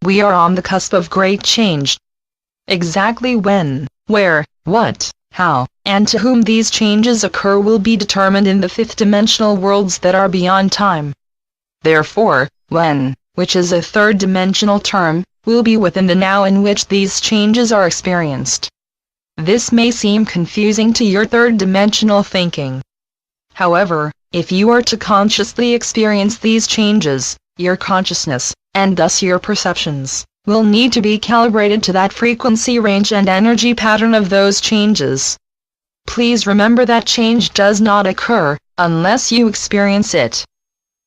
We are on the cusp of great change. Exactly when, where, what, how, and to whom these changes occur will be determined in the fifth-dimensional worlds that are beyond time. Therefore, when, which is a third-dimensional term, will be within the now in which these changes are experienced. This may seem confusing to your third-dimensional thinking. However, if you are to consciously experience these changes, your consciousness, and thus your perceptions, will need to be calibrated to that frequency range and energy pattern of those changes. Please remember that change does not occur unless you experience it.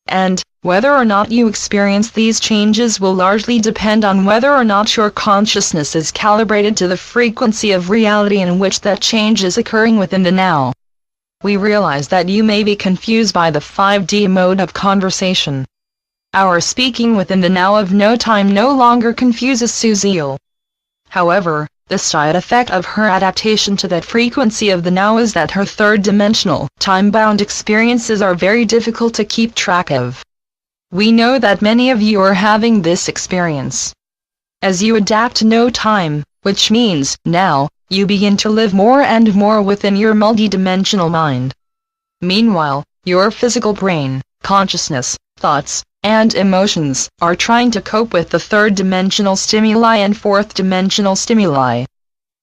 And whether or not you experience these changes will largely depend on whether or not your consciousness is calibrated to the frequency of reality in which that change is occurring within the now. We realize that you may be confused by the 5D mode of conversation. Our speaking within the now of no time no longer confuses Suziel. However, the side effect of her adaptation to that frequency of the now is that her third-dimensional, time-bound experiences are very difficult to keep track of. We know that many of you are having this experience. As you adapt to no time, which means, now, you begin to live more and more within your multidimensional mind. Meanwhile, your physical brain, consciousness, thoughts, and emotions are trying to cope with the third-dimensional stimuli and fourth-dimensional stimuli.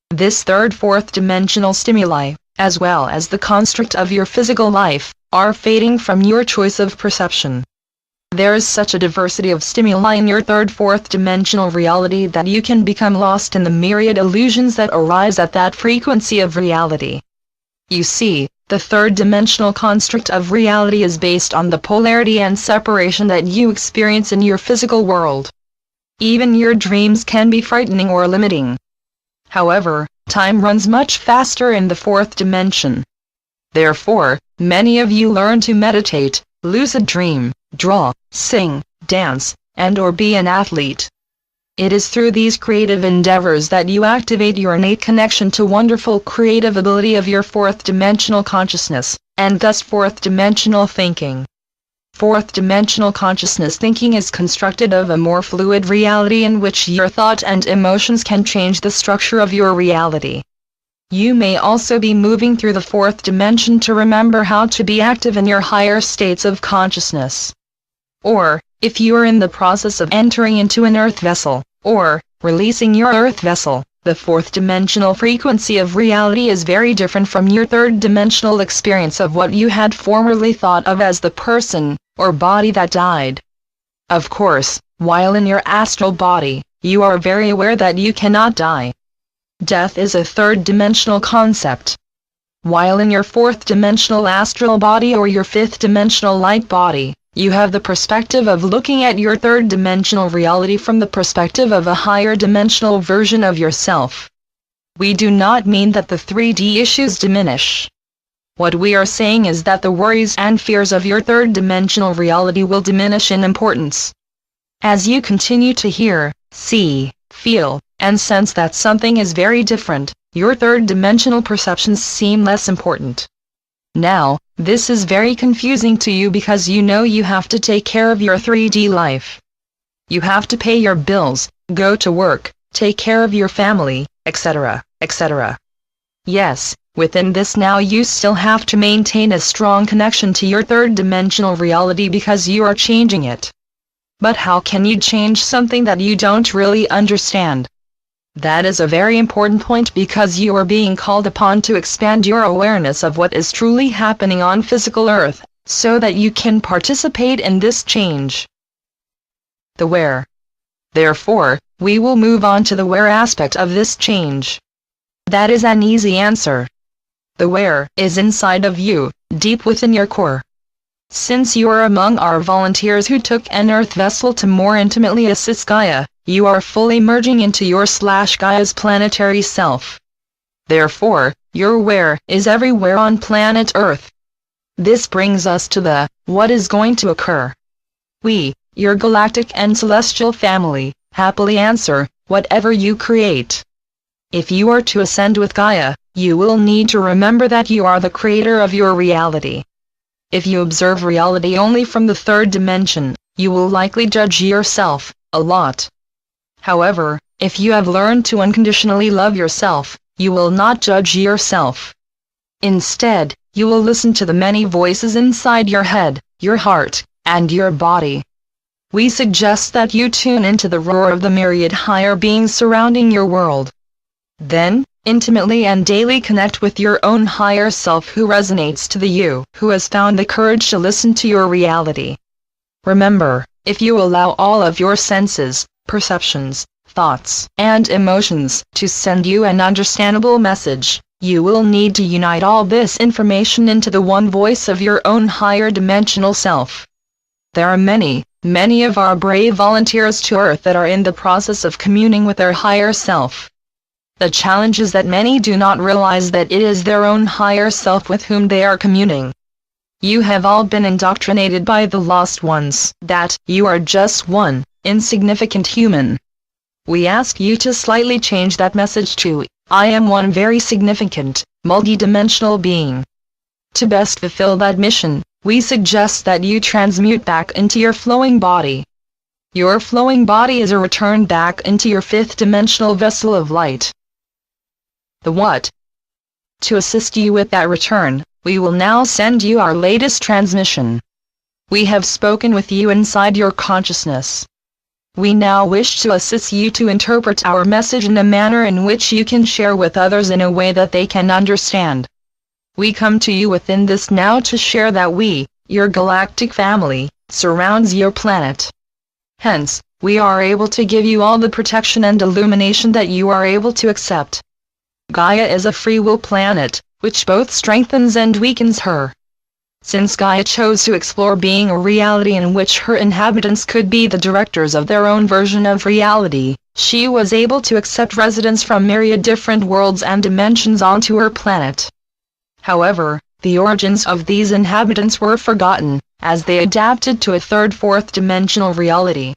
This fourth-dimensional stimuli, as well as the construct of your physical life, are fading from your choice of perception. There is such a diversity of stimuli in your fourth-dimensional reality that you can become lost in the myriad illusions that arise at that frequency of reality. You see, the third-dimensional construct of reality is based on the polarity and separation that you experience in your physical world. Even your dreams can be frightening or limiting. However, time runs much faster in the fourth dimension. Therefore, many of you learn to meditate, lucid dream, draw, sing, dance, and/or be an athlete. It is through these creative endeavors that you activate your innate connection to wonderful creative ability of your fourth-dimensional consciousness, and thus fourth-dimensional thinking. Fourth-dimensional consciousness thinking is constructed of a more fluid reality in which your thought and emotions can change the structure of your reality. You may also be moving through the fourth dimension to remember how to be active in your higher states of consciousness. Or, if you are in the process of entering into an earth vessel, or releasing your earth vessel, the fourth-dimensional frequency of reality is very different from your third-dimensional experience of what you had formerly thought of as the person, or body that died. Of course, while in your astral body, you are very aware that you cannot die. Death is a third-dimensional concept. While in your fourth-dimensional astral body or your fifth-dimensional light body, you have the perspective of looking at your third-dimensional reality from the perspective of a higher dimensional version of yourself. We do not mean that the 3D issues diminish. What we are saying is that the worries and fears of your third-dimensional reality will diminish in importance. As you continue to hear, see, feel, and sense that something is very different, your third-dimensional perceptions seem less important. Now, this is very confusing to you because you know you have to take care of your 3D life. You have to pay your bills, go to work, take care of your family, etc., etc. Yes, within this now you still have to maintain a strong connection to your third-dimensional reality because you are changing it. But how can you change something that you don't really understand? That is a very important point because you are being called upon to expand your awareness of what is truly happening on physical Earth, so that you can participate in this change. The where. Therefore, we will move on to the where aspect of this change. That is an easy answer. The where is inside of you, deep within your core. Since you are among our volunteers who took an Earth vessel to more intimately assist Gaia, you are fully merging into your/Gaia's planetary self. Therefore, your where is everywhere on planet Earth. This brings us to the what is going to occur. We, your galactic and celestial family, happily answer, whatever you create. If you are to ascend with Gaia, you will need to remember that you are the creator of your reality. If you observe reality only from the third dimension, you will likely judge yourself a lot. However, if you have learned to unconditionally love yourself, you will not judge yourself. Instead, you will listen to the many voices inside your head, your heart, and your body. We suggest that you tune into the roar of the myriad higher beings surrounding your world. Then, intimately and daily connect with your own higher self who resonates to the you who has found the courage to listen to your reality. Remember, if you allow all of your senses, perceptions, thoughts, and emotions to send you an understandable message, you will need to unite all this information into the one voice of your own higher dimensional self. There are many of our brave volunteers to Earth that are in the process of communing with their higher self. The challenge is that many do not realize that it is their own higher self with whom they are communing. You have all been indoctrinated by the lost ones that you are just one insignificant human. We ask you to slightly change that message to, I am one very significant, multidimensional being. To best fulfill that mission, we suggest that you transmute back into your flowing body. Your flowing body is a return back into your fifth dimensional vessel of light. The what? To assist you with that return, we will now send you our latest transmission. We have spoken with you inside your consciousness. We now wish to assist you to interpret our message in a manner in which you can share with others in a way that they can understand. We come to you within this now to share that we, your galactic family, surrounds your planet. Hence, we are able to give you all the protection and illumination that you are able to accept. Gaia is a free will planet, which both strengthens and weakens her. Since Gaia chose to explore being a reality in which her inhabitants could be the directors of their own version of reality, she was able to accept residents from myriad different worlds and dimensions onto her planet. However, the origins of these inhabitants were forgotten, as they adapted to a fourth dimensional reality.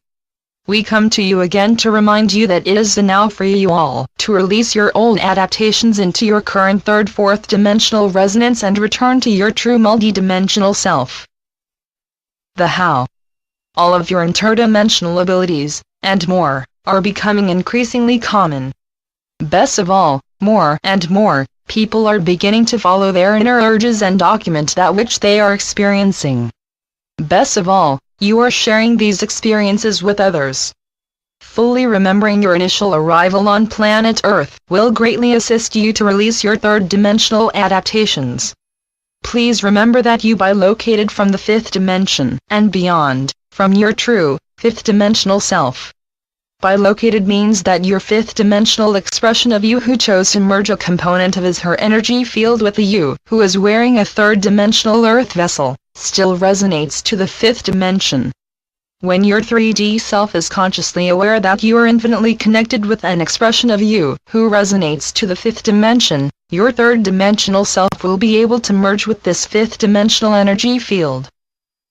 We come to you again to remind you that it is the now for you all to release your old adaptations into your current fourth dimensional resonance and return to your true multidimensional self. The how. All of your interdimensional abilities, and more, are becoming increasingly common. Best of all, more and more people are beginning to follow their inner urges and document that which they are experiencing. Best of all, you are sharing these experiences with others. Fully remembering your initial arrival on planet Earth will greatly assist you to release your third dimensional adaptations. Please remember that you bilocated from the fifth dimension and beyond, from your true, fifth dimensional self. Bilocated means that your fifth dimensional expression of you who chose to merge a component of his/her energy field with the you who is wearing a third dimensional Earth vessel, still resonates to the fifth dimension. When your 3D self is consciously aware that you are infinitely connected with an expression of you who resonates to the fifth dimension, your third dimensional self will be able to merge with this fifth dimensional energy field.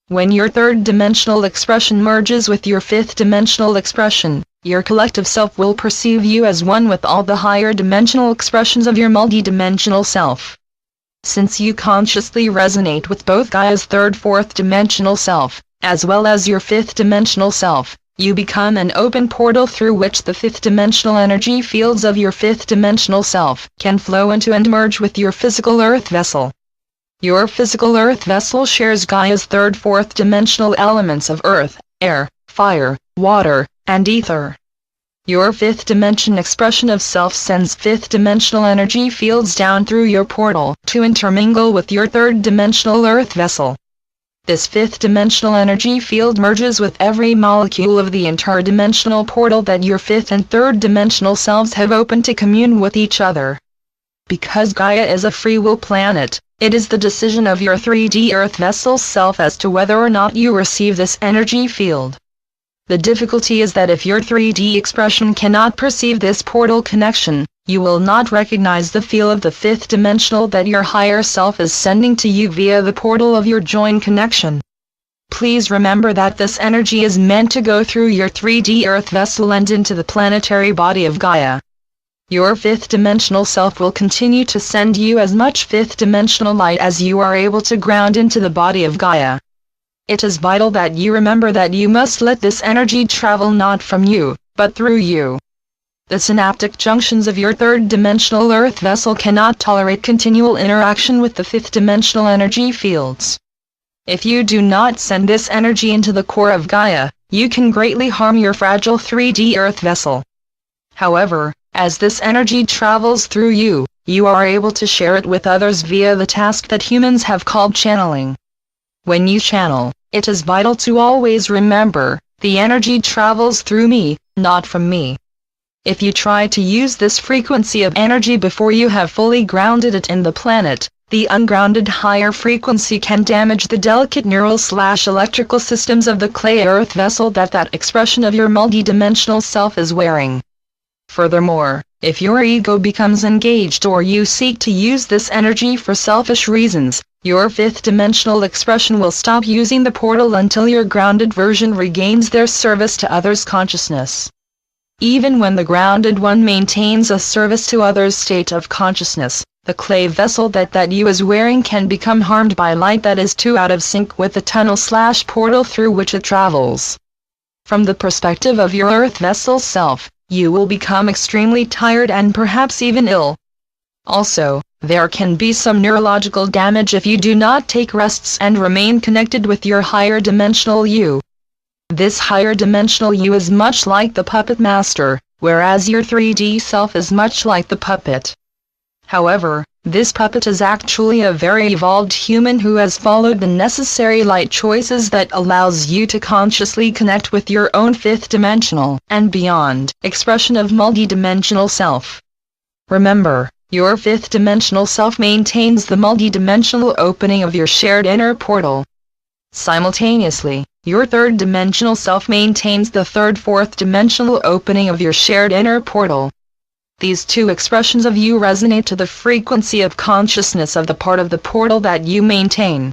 When your third dimensional expression merges with your fifth dimensional expression, your collective self will perceive you as one with all the higher dimensional expressions of your multidimensional self. Since you consciously resonate with both Gaia's fourth dimensional self, as well as your fifth dimensional self, you become an open portal through which the fifth dimensional energy fields of your fifth dimensional self can flow into and merge with your physical Earth vessel. Your physical Earth vessel shares Gaia's fourth dimensional elements of earth, air, fire, water, and ether. Your fifth dimension expression of self sends fifth dimensional energy fields down through your portal to intermingle with your third dimensional Earth vessel. This fifth dimensional energy field merges with every molecule of the interdimensional portal that your fifth and third dimensional selves have opened to commune with each other. Because Gaia is a free will planet, it is the decision of your 3D Earth vessel self as to whether or not you receive this energy field. The difficulty is that if your 3D expression cannot perceive this portal connection, you will not recognize the feel of the fifth dimensional that your higher self is sending to you via the portal of your join connection. Please remember that this energy is meant to go through your 3D Earth vessel and into the planetary body of Gaia. Your fifth dimensional self will continue to send you as much fifth dimensional light as you are able to ground into the body of Gaia. It is vital that you remember that you must let this energy travel not from you, but through you. The synaptic junctions of your third-dimensional Earth vessel cannot tolerate continual interaction with the fifth-dimensional energy fields. If you do not send this energy into the core of Gaia, you can greatly harm your fragile 3D Earth vessel. However, as this energy travels through you, you are able to share it with others via the task that humans have called channeling. When you channel, it is vital to always remember, the energy travels through me, not from me. If you try to use this frequency of energy before you have fully grounded it in the planet, the ungrounded higher frequency can damage the delicate neural/electrical systems of the clay earth vessel that expression of your multidimensional self is wearing. Furthermore, if your ego becomes engaged or you seek to use this energy for selfish reasons, your fifth-dimensional expression will stop using the portal until your grounded version regains their service to others' consciousness. Even when the grounded one maintains a service to others' state of consciousness, the clay vessel that you is wearing can become harmed by light that is too out of sync with the tunnel/portal through which it travels. From the perspective of your earth vessel self, you will become extremely tired and perhaps even ill. Also, there can be some neurological damage if you do not take rests and remain connected with your higher dimensional you. This higher dimensional you is much like the puppet master, whereas your 3D self is much like the puppet. However, this puppet is actually a very evolved human who has followed the necessary light choices that allows you to consciously connect with your own fifth-dimensional and beyond expression of multidimensional self. Remember, your fifth-dimensional self maintains the multidimensional opening of your shared inner portal. Simultaneously, your third-dimensional self maintains the third-fourth-dimensional opening of your shared inner portal. These two expressions of you resonate to the frequency of consciousness of the part of the portal that you maintain.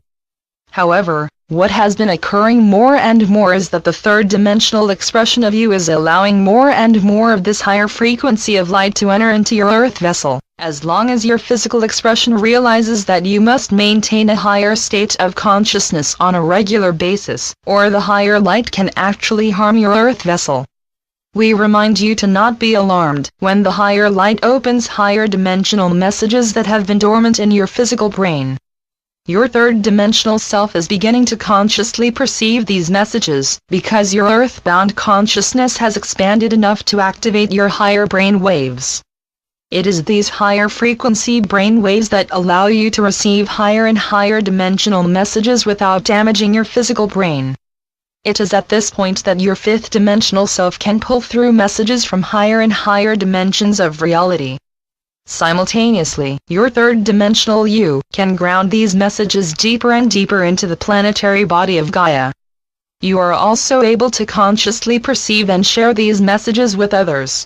However, what has been occurring more and more is that the third-dimensional expression of you is allowing more and more of this higher frequency of light to enter into your earth vessel, as long as your physical expression realizes that you must maintain a higher state of consciousness on a regular basis, or the higher light can actually harm your earth vessel. We remind you to not be alarmed when the higher light opens higher dimensional messages that have been dormant in your physical brain. Your third-dimensional self is beginning to consciously perceive these messages, because your earthbound consciousness has expanded enough to activate your higher brain waves. It is these higher frequency brain waves that allow you to receive higher and higher dimensional messages without damaging your physical brain. It is at this point that your fifth-dimensional self can pull through messages from higher and higher dimensions of reality. Simultaneously, your third-dimensional you can ground these messages deeper and deeper into the planetary body of Gaia. You are also able to consciously perceive and share these messages with others.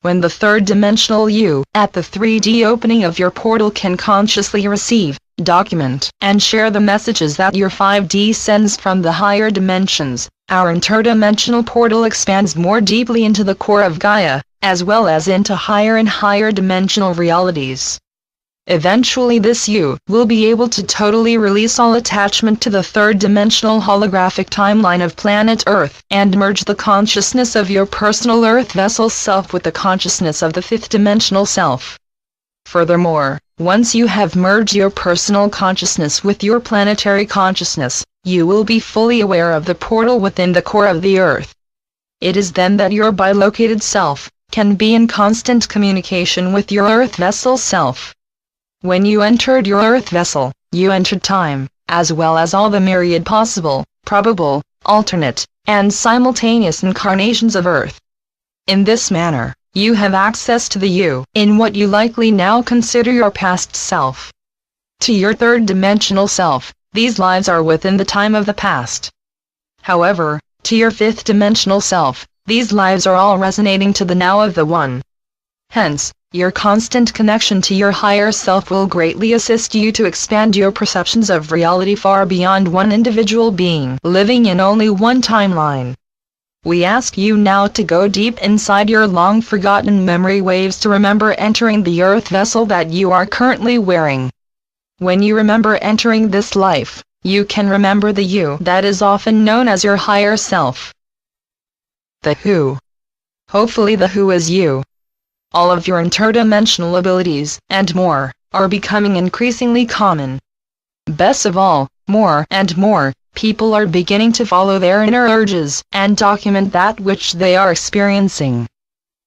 When the third-dimensional you, at the 3D opening of your portal, can consciously receive, document, and share the messages that your 5D sends from the higher dimensions, our interdimensional portal expands more deeply into the core of Gaia, as well as into higher and higher dimensional realities. Eventually this you will be able to totally release all attachment to the third-dimensional holographic timeline of planet Earth, and merge the consciousness of your personal Earth vessel self with the consciousness of the fifth-dimensional self. Furthermore, once you have merged your personal consciousness with your planetary consciousness, you will be fully aware of the portal within the core of the Earth. It is then that your bilocated self can be in constant communication with your Earth vessel self. When you entered your Earth vessel, you entered time, as well as all the myriad possible, probable, alternate, and simultaneous incarnations of Earth. In this manner, you have access to the you in what you likely now consider your past self. To your third-dimensional self, these lives are within the time of the past. However, to your fifth-dimensional self, these lives are all resonating to the now of the One. Hence, your constant connection to your higher self will greatly assist you to expand your perceptions of reality far beyond one individual being living in only one timeline. We ask you now to go deep inside your long-forgotten memory waves to remember entering the Earth vessel that you are currently wearing. When you remember entering this life, you can remember the you that is often known as your higher self. The Hopefully the who is you. All of your interdimensional abilities, and more, are becoming increasingly common. Best of all, more and more people are beginning to follow their inner urges and document that which they are experiencing.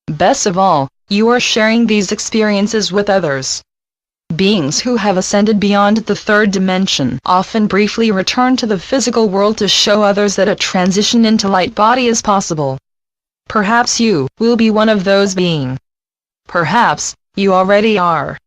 Best of all, you are sharing these experiences with others. Beings who have ascended beyond the third dimension often briefly return to the physical world to show others that a transition into light body is possible. Perhaps you will be one of those beings. Perhaps you already are.